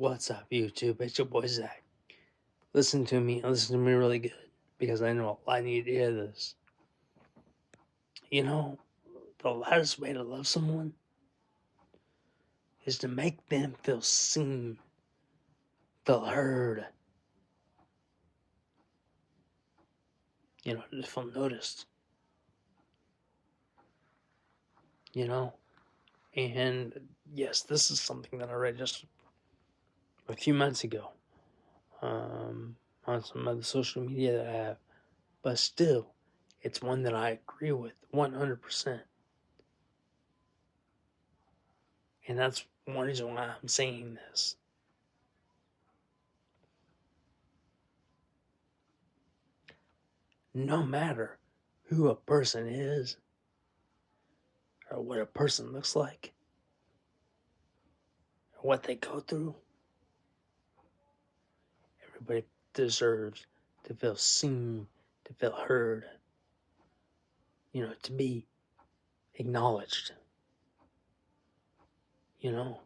What's up, YouTube? It's your boy Zach. Listen to me really good, because I know I need to hear this. You know, the loudest way to love someone is to make them feel seen, feel heard, to feel noticed, you know? And yes, this is something that I read just a few months ago on some other social media that I have, but still, it's one that I agree with 100%. And that's one reason why I'm saying this. No matter who a person is or what a person looks like or what they go through, everybody deserves to feel seen, to feel heard, to be acknowledged, you know.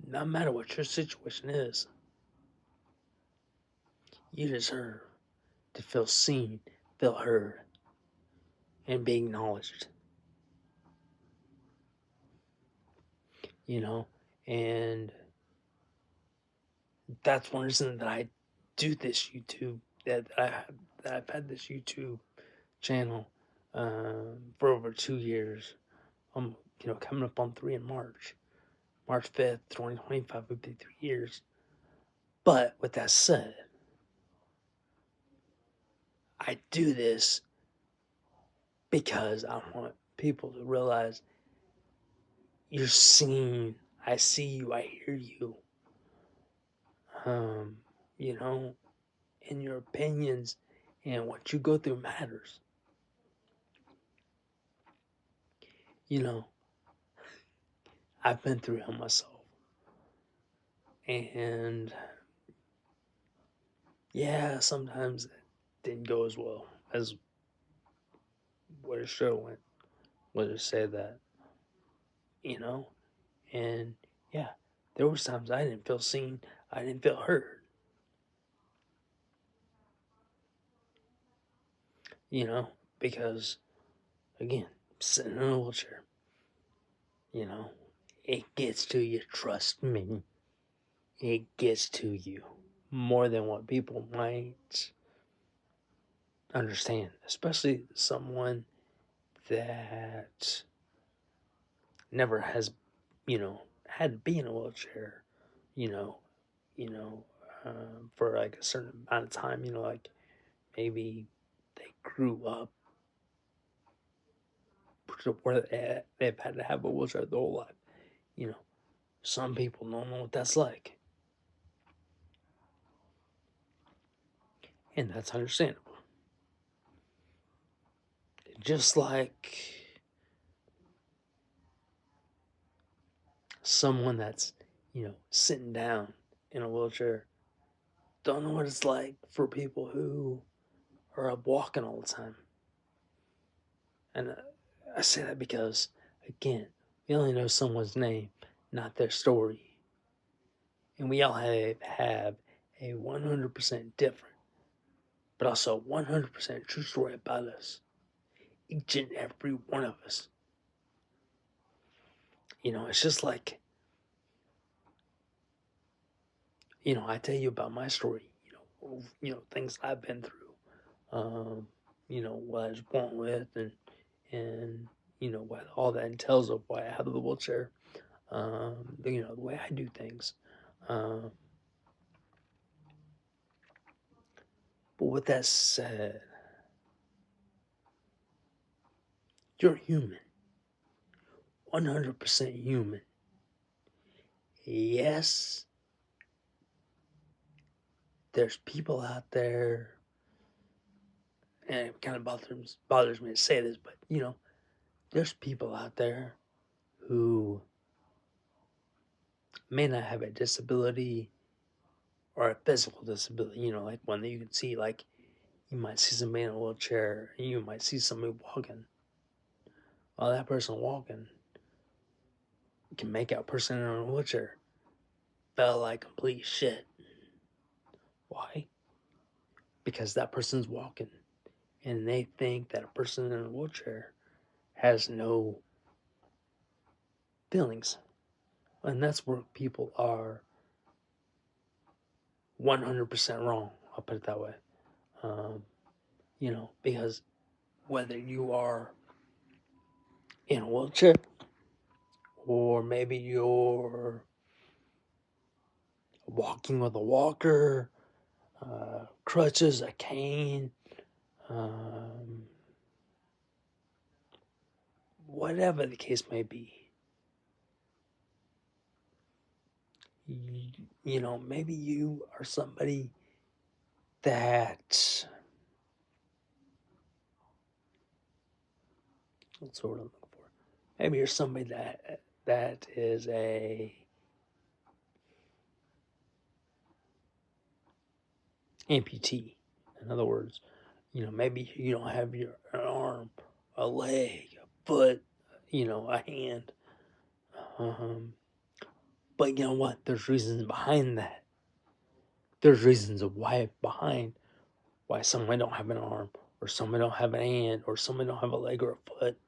No matter what your situation is, you deserve to feel seen, feel heard, and be acknowledged, and that's one reason that I do this YouTube, that I've had this YouTube channel for over 2 years. Coming up on 3 in March. March 5th, 2025 would be 3 years. But with that said, I do this because I want people to realize you're seen. I see you. I hear you. You know, and your opinions and what you go through matters. I've been through hell myself. And yeah, sometimes it didn't go as well as what it should have went. Let's just say that, and yeah, there was times I didn't feel seen, I didn't feel heard, because again, sitting in a wheelchair, it gets to you, trust me, it gets to you more than what people might understand, especially someone that never has, had to be in a wheelchair, you know, for like a certain amount of time, like maybe they grew up to where they've had to have a wheelchair their whole life. Some people don't know what that's like, and that's understandable. Just like someone that's, sitting down in a wheelchair don't know what it's like for people who are up walking all the time. And I say that because, again, we only know someone's name, not their story. And we all have a 100% different, but also 100% true story about us. Each and every one of us. It's just like, I tell you about my story, things I've been through, what I was born with, and what all that entails of why I have the wheelchair, the way I do things. But with that said, you're human, 100% human. Yes, there's people out there, and it kind of bothers me to say this, but there's people out there who may not have a disability or a physical disability, like one that you can see, like you might see somebody in a wheelchair, and you might see somebody walking. Well, that person walking can make out a person in a wheelchair feel like complete shit. Why? Because that person's walking and they think that a person in a wheelchair has no feelings. And that's where people are 100% wrong. I'll put it that way. Because whether you are in a wheelchair or maybe you're walking with a walker, crutches, a cane, whatever the case may be, maybe you are somebody that, what's the word I'm looking for? Maybe you're somebody that is a amputee. In other words, maybe you don't have an arm, a leg, a foot, a hand. But you know what? There's reasons behind that. There's reasons behind why someone don't have an arm, or someone don't have a hand, or someone don't have a leg or a foot.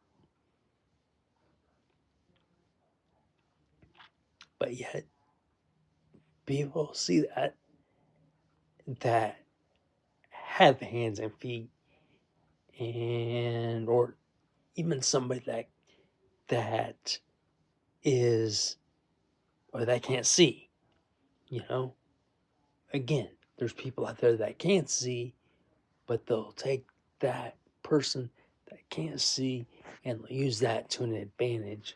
But yet, people see that have hands and feet, and or even somebody that is, or that can't see. Again, there's people out there that can't see, but they'll take that person that can't see and use that to an advantage.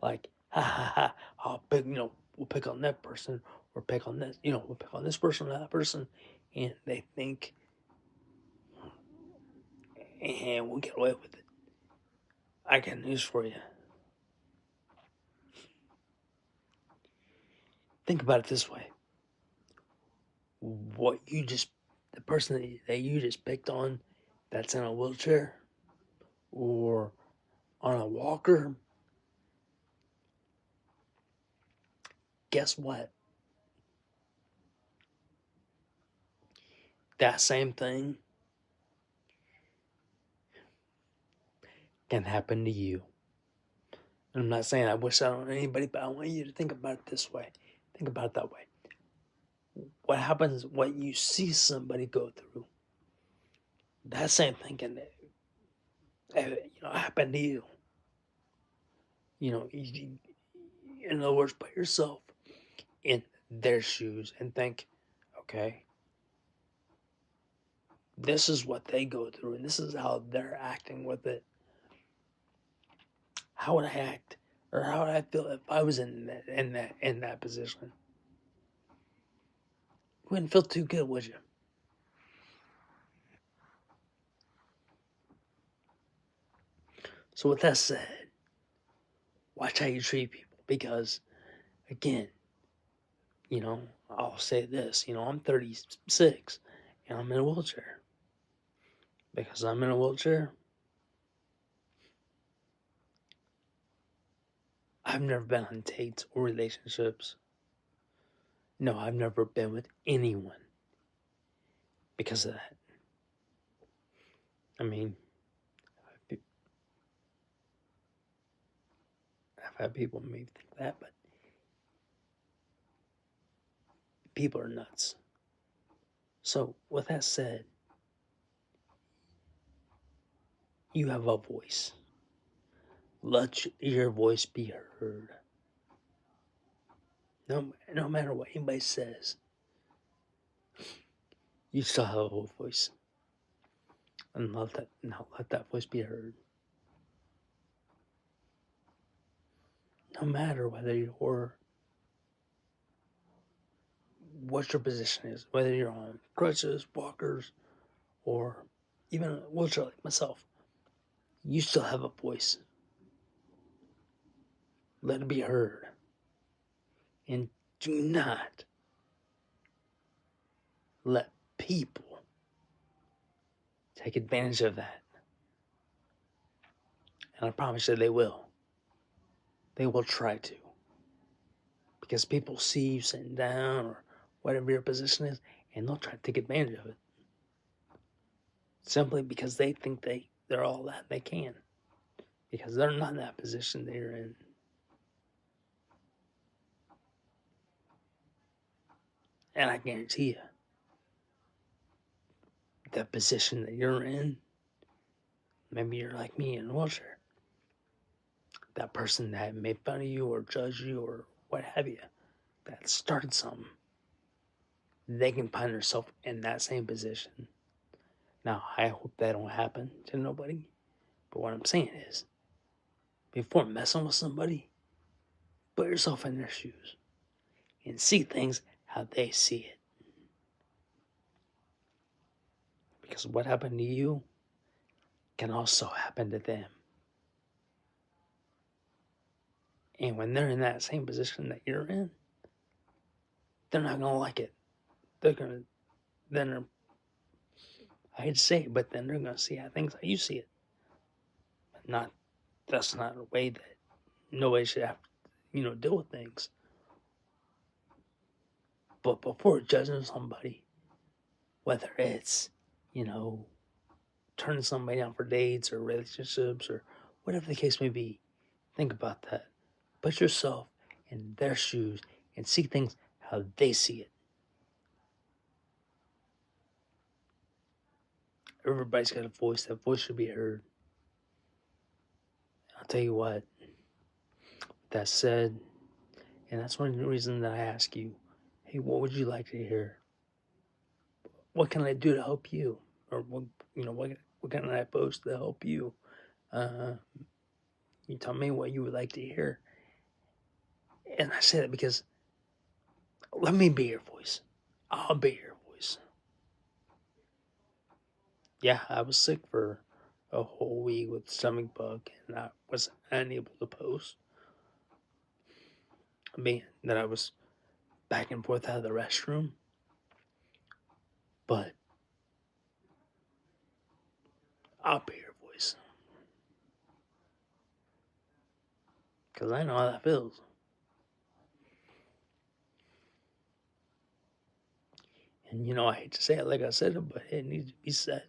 Like, ha ha ha, I'll pick, we'll pick on that person, or pick on this, we'll pick on this person or that person, and they think, and we'll get away with it. I got news for you. Think about it this way. The person that you just picked on that's in a wheelchair or on a walker, guess what? That same thing can happen to you. And I'm not saying I wish that on anybody, but I want you to think about it this way. Think about it that way. What happens, what you see somebody go through, that same thing can happen to you. In other words, put yourself in their shoes and think, okay, this is what they go through, and this is how they're acting with it. How would I act, or how would I feel if I was in that position? You wouldn't feel too good, would you? So with that said, watch how you treat people, because again, I'll say this, I'm 36 and I'm in a wheelchair. Because I'm in a wheelchair, I've never been on dates or relationships. No, I've never been with anyone because of that. I mean, I've had people maybe think that, but people are nuts. So, with that said, you have a voice. Let your voice be heard. No matter what anybody says, you still have a voice. And let that voice be heard. No matter what your position is, whether you're on crutches, walkers, or even a wheelchair like myself, you still have a voice. Let it be heard. And do not let people take advantage of that. And I promise you they will. They will try to. Because people see you sitting down or whatever your position is, and they'll try to take advantage of it. Simply because they think they're all that they can. Because they're not in that position they're in. And I guarantee you, the position that you're in, maybe you're like me in a wheelchair. That person that made fun of you or judged you or what have you, that started something, they can find themselves in that same position. Now, I hope that don't happen to nobody. But what I'm saying is, before messing with somebody, put yourself in their shoes and see things how they see it. Because what happened to you can also happen to them. And when they're in that same position that you're in, they're not going to like it. I hate to say it, but then they're going to see how things how you see it. That's not a way that nobody should have to, deal with things. But before judging somebody, whether it's, turning somebody down for dates or relationships or whatever the case may be, think about that. Put yourself in their shoes and see things how they see it. Everybody's got a voice. That voice should be heard. I'll tell you what, that said, and that's one of the reasons that I ask you, hey, what would you like to hear? What can I do to help you? Or what can I post to help you? You tell me what you would like to hear. And I say that because let me be your voice. I'll be your voice. Yeah, I was sick for a whole week with stomach bug, and I was unable to post. Being that I was back and forth out of the restroom. But I'll be your voice. Because I know how that feels. And I hate to say it like I said it, but it needs to be said.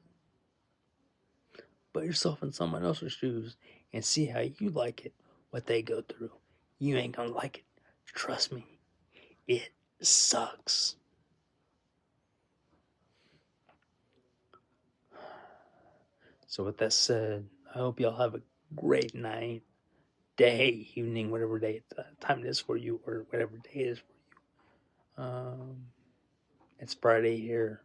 Put yourself in someone else's shoes and see how you like it, what they go through. You ain't gonna like it. Trust me. It sucks. So with that said, I hope y'all have a great night, day, evening, whatever time it is for you, or whatever day it is for you. It's Friday here,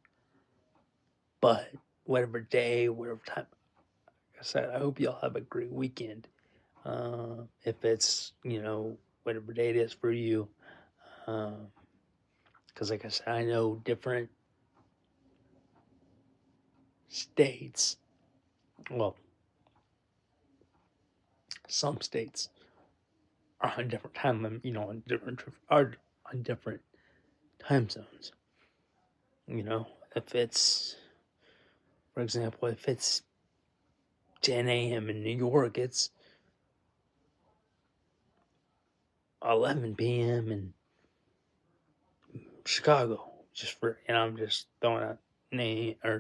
but whatever day, whatever time, like I said, I hope y'all have a great weekend. If it's, whatever day it is for you. Because like I said, I know different states, well, some states are on different time limit, on different time zones. If it's, for example, if it's 10 a.m. in New York, it's 11 p.m. in Chicago. I'm just throwing out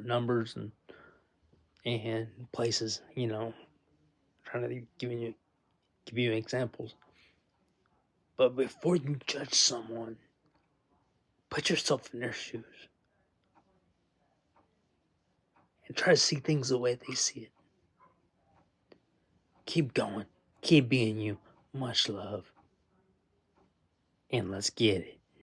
numbers and places, trying to give you examples. But before you judge someone, put yourself in their shoes and try to see things the way they see it. Keep going. Keep being you. Much love. And let's get it.